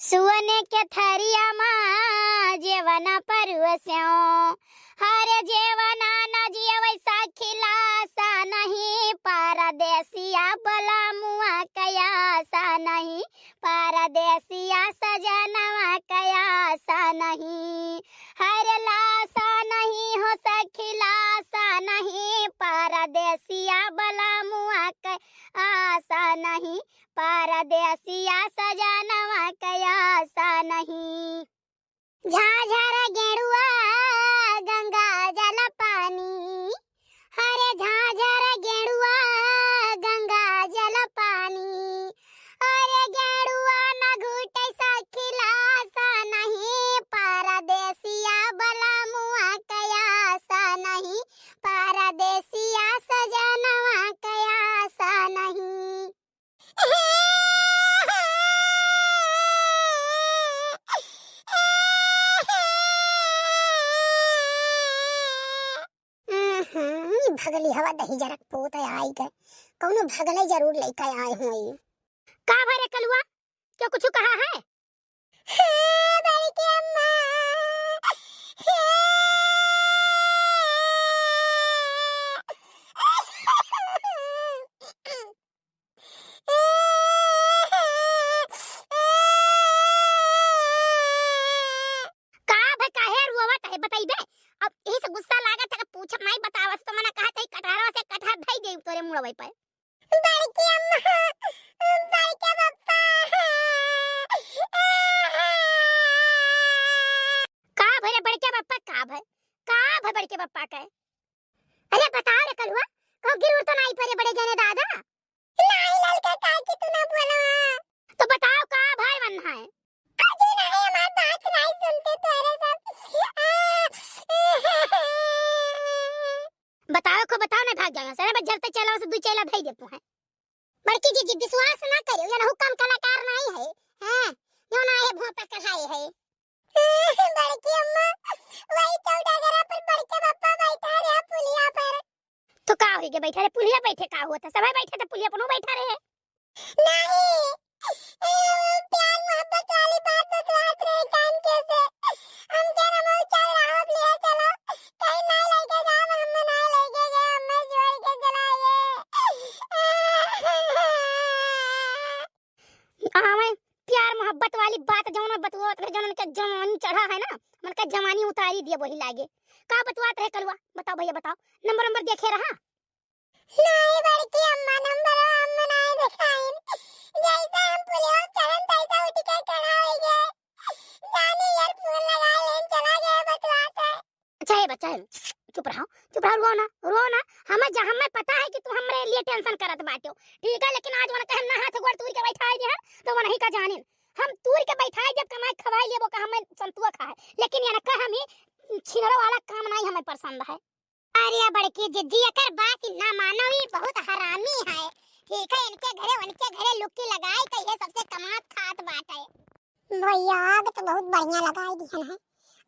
सुअने के थरिया माँ जेवना परवस्यो हर जेवना न जिया वैसा खिलासा नहीं परदेसिया बला मुआ कयासा नहीं परदेसिया सजनवा कयासा नहीं हर लासा नहीं हो सखिलासा नहीं परदेसिया बला मुआ कयासा नहीं परदेसिया सजनवा कयासा नहीं झाझर गेड़ुआ गंगा जल पानी हरे झाझर गेड़ुआ गंगा जल पानी अरे गेड़ुआ न घुटे सखिलासा नहीं परदेसिया बला मुआ कयासा नहीं परदेसिया सजनवा कयासा नहीं भगली हवा दही जरक पोत आई गए कौनो भगले जरूर लेकर आए हुई का भरे कलुआ क्या कुछ कहा है बड़ी के अम्मा अब यही से गुस्सा लागत है पूछ माई बतावस तो मना कहा तई कटहरवा से कटहर धई देव तोरे मुड़वई पे बड़की अम्मा बड़के पप्पा का भरे बड़के पप्पा का भय बड़के पप्पा का अरे बता रे कलुआ कहो गिर तो नहीं परे बड़े जने दादा नहीं ललका का की तू ना बोला तो बताओ का भाई बनना है अजी नहीं हमारी बात नहीं सुनते तेरे सब बताओ ना भाग जाएगा सर बस जलते चला से दू चला धई देतो है बड़की जी विश्वास ना करियो या हुक्म कलाकार नहीं है हैं यो ना है भोपा कहाई है बड़की अम्मा वही चौड़ागरा पर बड़के पापा बैठा रे पुलिया पर तो का होई के बैठा रे पुलिया बैठे का होता सब बैठे तो पुलिया पर बैठा रहे नहीं प्यार मोहब्बत वाली बात बतवात रहे काम कैसे हम तेरा मुंह चल रहा अब ले चलो कहीं ना लेके जाओ हम ना लेके गए हमें जोड़ के चलाए हमें प्यार मोहब्बत वाली बात जौन बतवात रहे जौन के जवानी चढ़ा है ना मन का जवानी उतारी दिए वही लागे का बतवात रहे कलवा बताओ भैया बताओ नंबर देखे रहा नहीं बड़की अम्मा नंबर हम नहीं दिखाई जैसे हम पुलिया चलन तैसा उठ के खड़ा हो गए जाने यार फोन लगा लेन चला गया बतवाता है अच्छा ये बच्चा है चुप रहो रो ना हमें पता है कि तू हमरे लिए टेंशन करत बाटे ठीक है लेकिन आज वन कहना हाथ गोड़ तूर के बैठाई दे तो वो नहीं का जाने हम तूर के बैठाई जब कमाई खवाई लेबो का हमें संतुआ खा है लेकिन ये ना कह हमें छिनरो वाला काम नहीं हमें पसंद है अरे बड़की जिद्दी कर बात ना मानो ही बहुत हरामी है ठीक है इनके घरे लुक्की लगाई तो ये सबसे कमात खात बात है भैया आग तो बहुत बढ़िया लगाई दिहन है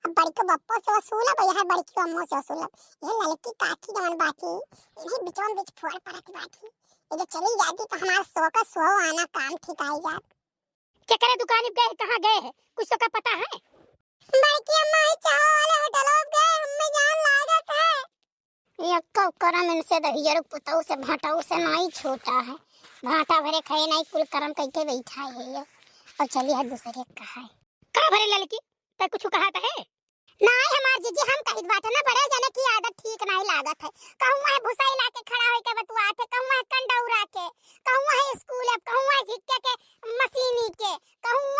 अब बड़के बप्पो से वसूल भैया है बड़की अम्मो से वसूल ये लड़की काठी जवन बाकी इन्हीं बिचों बीच फोड़ परत बाकी ये जो चली जाती तो हमारा 100 का 100 आना काम ठीक आई जात क्या करे दुकान गए कहां गए है कुछ तो का पता है बड़की अम्मा चाय वाले होटल गए हमें जान लागत है ये कब करम इनसे दहियर पुतौ से भाटाऊ से नहीं छोटा है भाटा भरे खाए नहीं कुल करम करके बैठा है ये और चलिए दूसरे कहा है का भरे लड़की तय कुछ कहा था है नहीं हमार जीजी हम कहित बात ना बड़े जने की आदत ठीक नहीं लागत है कहूं है भुसाई लाके खड़ा होई के बतुआत है कहूं है कंडौरा के कहूं है स्कूल है कहूं है झिक्के के मशीनी के कहूं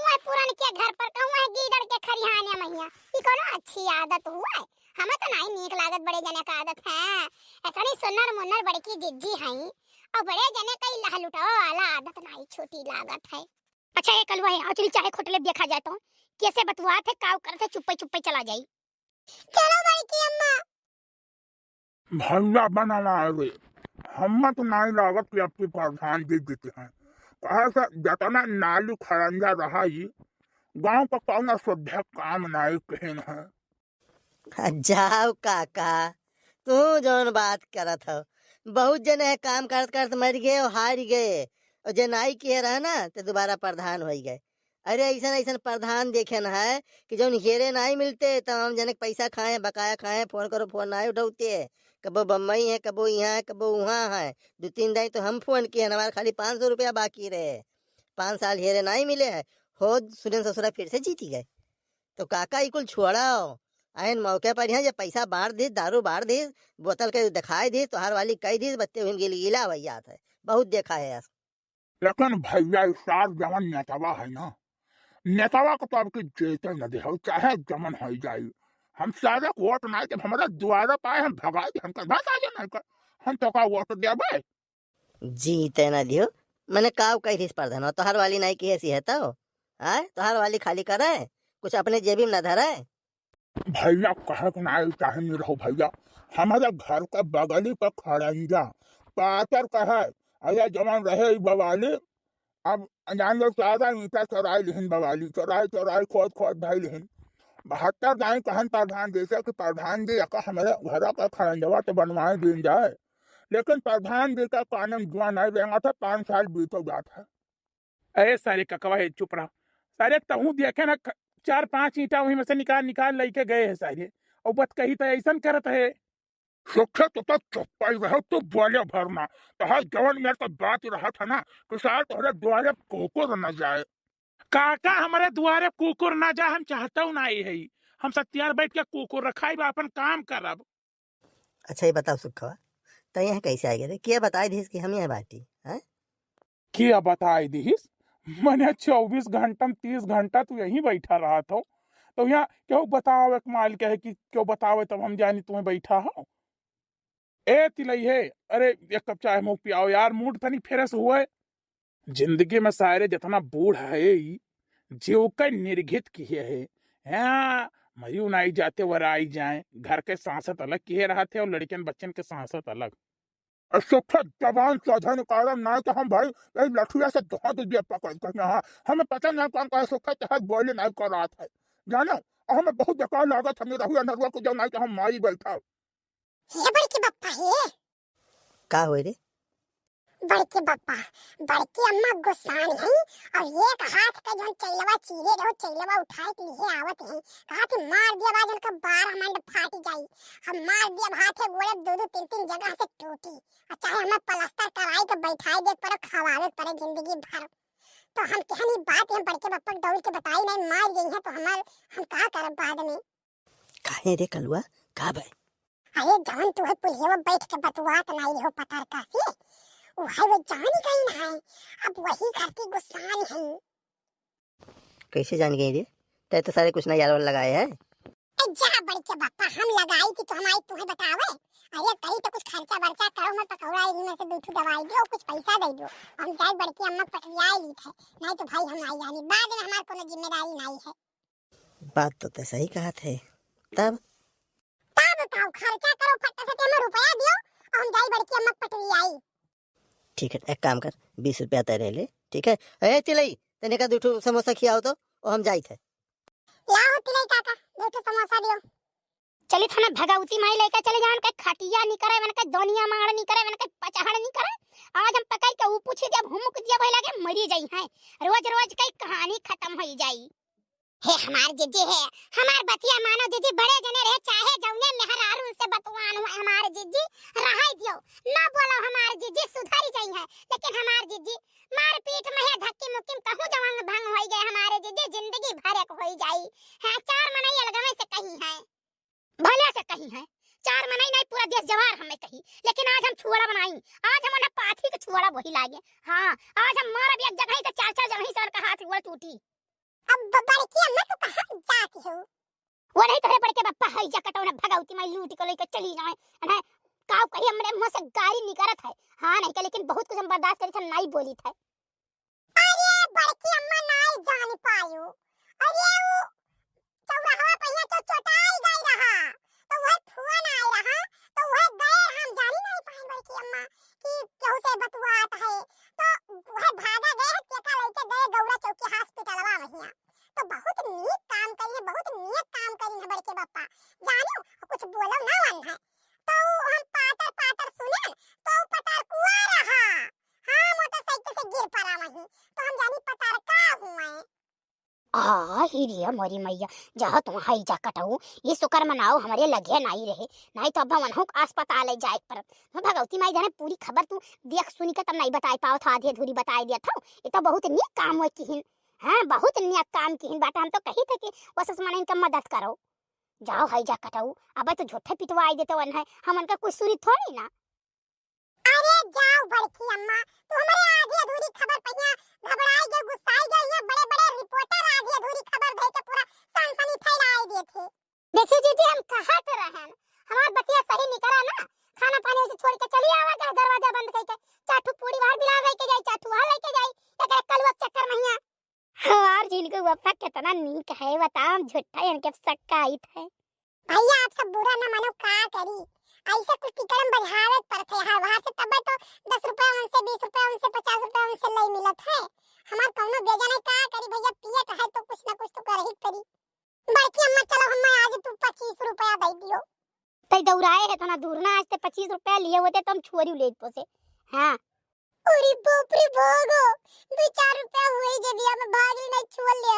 है पुरन के घर पर कहूं है गीदड़ के खरिहाने मैया ई कोनो अच्छी आदत हुआ है हमें तो नहीं नीक लागत बड़े जने का आदत है एतनी सुनर मुन्नर बड़की जिज्जी है और बड़े जने कई लहलुटाओ वाला आदत नहीं छोटी लागत है अच्छा ये कलवा है चली चाहे खोटले देखा जाता हूं कैसे बतवात है काव करते चुप्पे चला जाई चलो भाई की अम्मा भैया बनाना है हम तो नहीं लागत कि आपके प्रधान दे देते हैं कहा से जतना नालू खरंजा रहा ही गांव का कौन शुद्ध काम नहीं कहन है जाओ काका तू जौन बात करत हो बहुत जने काम करत करत मर गए और हार गए और जे नाई किए रहा ना तो दोबारा प्रधान हो गए। अरे ऐसा ऐसा प्रधान देखे न है कि जो हेरे नहीं मिलते तो हम जने पैसा खाए बकाया खाए, फोन करो फोन नहीं उठाते है, कबो बम्बई है कबो यहाँ है कबो वहाँ है। 2-3 दिन तो हम फोन किए, हमारे खाली 500 रुपया बाकी रहे। 5 साल हेरे नहीं मिले है, हो सुरेन ससुरा फिर से जीती गए। तो काका ई कुल छोड़ाओ, आयन मौके पर यहाँ जब पैसा बांट दी, दारू बांट दी, बोतल के दिखाई दी, तो हर वाली कही दी, बच्चे हुए गिला भैया है, बहुत देखा है। लेकिन भैया इस साल जवन नेतावा है ना, नेतावा को तो आपकी जेते न दे हो, चाहे जमन हो जाए। हम सारे वोट नहीं जब हमारा द्वारा पाए हम भगा दे, हम बस आ जाए नहीं, हम तो का वोट दे भाई जीते ना दियो, मैंने काव कही थी प्रधान तो हर वाली नहीं की ऐसी है तो आए तो हर वाली खाली करे, कुछ अपने जेबी में न धरे। भैया कहे कि नहीं चाहे नहीं रहो भैया, हमारे घर के बगली पर खड़ंजा पातर कहे अरे जमन रहे बवाली। अब जान लो सारा ईटा चौराई लिहिन बवाली, चौराई चौराई खोद खोद भाई लिहिन 72 गाय कहन प्रधान जैसे कि प्रधान जी का हमारे घर का खड़ंजवा तो बनवाए दिन जाए, लेकिन प्रधान जी का कानून जुआ नहीं देगा था। 5 साल बीतो जाता है। अरे सारे ककवा है चुप रहा। सारे तहू देखे ना 4-5 ईंटा वहीं में से निकाल निकाल लेके गए हैं सारे, और बत कही तो ऐसा करत है। सुखे तो चुप ही रहो, तो बोले भरना तो हर जवन मेरे तो बात रहा था ना कि साल तोहरे द्वारे कोकुर न जाए। काका हमारे द्वारे कुकुर ना जा, हम चाहता हूँ ना है, हम सत्यार बैठ के कुकुर रखाई अपन काम करब। अच्छा ये बताओ सुखवा, तो यहाँ कैसे आ गए, क्या बताई दी कि हम यहाँ बाटी है? क्या बताई दीस, मैंने 24 घंटा 30 घंटा तू यहीं बैठा रहा था, तो यहाँ क्यों बताओ एक माल के है कि क्यों बताओ, तब हम जानी तुम्हें बैठा हो। ए तिलई है, अरे एक कप चाय मुँह पियाओ यार, मूड तनी फ्रेश हुए। जिंदगी में सारे जितना बूढ़ है जीव का निर्घित किए है, हाँ मयूं नहीं जाते वर आई जाए, घर के सांसत अलग किए रहते और लड़कियन बच्चन के सांसत अलग। सुखे जवान सौधा निकाला ना तो हम भाई यही लठुआ से धो दीजिए पकड़ कर। हाँ हमें पता नहीं कौन कहा सुखे तो बोले नहीं कर रहा था जानो, और हमें बहुत बेकार लागत हमें रहुआ नरुआ को जब नहीं तो हम मारी बैठा। ये बड़के बप्पा है, का हुए रे? बड़के बप्पा बड़की अम्मा गुस्सान है, और एक हाथ का जो चैलवा चीरे रहो चैलवा उठाए के लिए आवत है, कहा कि मार दिया बाजन का 12 मंड फाटी जाई। हम मार दिया हाथे गोड़े 2-3 जगह से टूटी, और चाहे हमें प्लास्टर कराई के बैठाई दे पर खवावे पर जिंदगी भर। तो हम कहनी बात है बड़के बप्पा दौड़ के बताई नहीं, मार गई है तो हम कहा करब बाद में। काहे रे कलुआ, का भाई? अरे जवन तू है पुलिया बैठ के बतवात नहीं रहो पतार का से, वो है वो जानी गई ना है, अब वही करती गुस्सान है। कैसे जान गई रे? ते तो सारे कुछ ना यार लगाए हैं। जा बड़के बप्पा हम लगाई कि तुम आई तुम्हें बतावे। अरे कहीं तो कुछ खर्चा वर्चा करो, मैं पकौड़ा इनमें से 2 दवाई दो, कुछ पैसा दे दो, हम जाए बड़की अम्मा पटरिया ली थे, नहीं तो भाई हम आई जानी बाद में, हमार कोनो जिम्मेदारी नहीं है। बात तो सही कहा थे, तब बताओ खर्चा करो फटा से हमें रुपया दियो और हम जाई बड़की अम्मा पटरिया आई। ठीक है, एक काम कर 20 रुपया तेरे ले, ठीक है? ए तिलई तने का 2 समोसा खियाओ तो और हम जाई थे। लाओ तिलई काका 2 समोसा दियो। चली थाना भगाउती माई लेके चले जान के खटिया नहीं करे, मन के दोनिया मार नहीं करे, मन के पचहड़ नहीं करे। आज हम पकाई के ऊ पूछी जब हुमुक दिया भई लागे मरी जाई है, रोज रोज कई कहानी खत्म होई जाई। हे हमार जीजी है, हमार बतिया मानो जीजी, बड़े जने रहे चाहे जौने मेहरारू से बतवान हुए हमार जीजी रहाई दियो ना बोलो, हमार जीजी सुधरी जाई है, लेकिन हमार जीजी मार पीट में है धक्की मुक्की कहूं जवान भंग होई गए, हमारे जीजी जिंदगी भर एक होई जाई है। 4 मनई अलगवे से कही है, भले से कही है, 4 मनई नहीं पूरा देश जवार हमें कही, लेकिन आज हम छुआड़ा बनाई, आज हम ना पाथी के छुआड़ा वही लागे। हां आज हम मारब एक जगह से 4-4 जगह से का हाथ गोड़ टूटी। अब बड़की अम्मा तो कहां जाती हो? वो नहीं तोरे बड़के बप्पा हई जा कटौना भगाउती मैं लूट के लेके चली जाए है, काव कही हमरे मुंह से गाली निकलत है। हां नहीं के लेकिन बहुत कुछ हम बर्दाश्त करी था, नहीं बोली था। अरे बड़की अम्मा नहीं जान पायो, अरे वो चौराहा पहिया तो चोटाई गई रहा, तो वह फोन आई रहा, तो वह गए हम जानी नहीं पाए बड़की अम्मा कि केहू से बतवात है, तो वह भागा गए टेका लेके गए गौरा चौकी हॉस्पिटलवा वहिया। तो बहुत नीक काम करी है, बहुत नीक काम करी है बड़के बप्पा, जानो कुछ बोलो ना वन है। तो हम पाटर पाटर सुने तो पटार कुआ रहा, हां मोटरसाइकिल से गिर ही रिया मोरी मैया, जहाँ तुम हई जा कटऊ ये शुक्र मनाओ हमारे लगे नहीं रहे, नहीं तो अब मन हो अस्पताल ले जाए पर भगवती माई जाने पूरी खबर तू देख सुनी के तब नहीं बताई पाओ था, आधी अधूरी बताई दिया था। ये तो बहुत निक काम है किहिन, हाँ बहुत निक काम किहिन बाटा। हम तो कही थे कि वसस मन इनका मदद करो, जाओ हई जा कटऊ। अब तो झूठे पिटवाई देते वन है, हम उनका कुछ सुनी थोड़ी ना। अरे जाओ बड़की अम्मा, तू हमारे आधी अधूरी खबर पहिया घबराई गए, गुस्साई गए। ये बड़े बड़े रिपोर्टर आधी अधूरी खबर दे के पूरा सनसनी फैलाई दिए थे। देखिए जीजी हम कहा तो रहन, हमार बतिया सही निकला ना, खाना पानी से छोड़ के चली आवा का दरवाजा बंद करके चाटू पूरी बाहर बिला लेके जाई, चाटू हां लेके जाई, एक कलवा चक्कर नहीं है। हमार जिनको वफा कितना नीक है बताओ, झूठा इनके सक्का आई थे। भैया आप सब बुरा ना मानो, का करी ऐसे कुछ टिकरम बजावत पर थे हर वहां से तब तो 10 रुपए उनसे 20 रुपए उनसे 50 रुपए उनसे ले मिलत है। हमार कौनो बेजा नहीं, का करी भैया पियत है तो कुछ ना कुछ तो कर ही करी। बड़की अम्मा चलो हम आज तू 25 रुपया दे दियो। तई दौड़ाए है तो ना दूर ना, आज ते 25 रुपया लिए होते तो हम छोरी ले तो से। हां अरे बाप रे भागो, 2-4 रुपया हुए जे दिया में भागी नहीं छुअल ले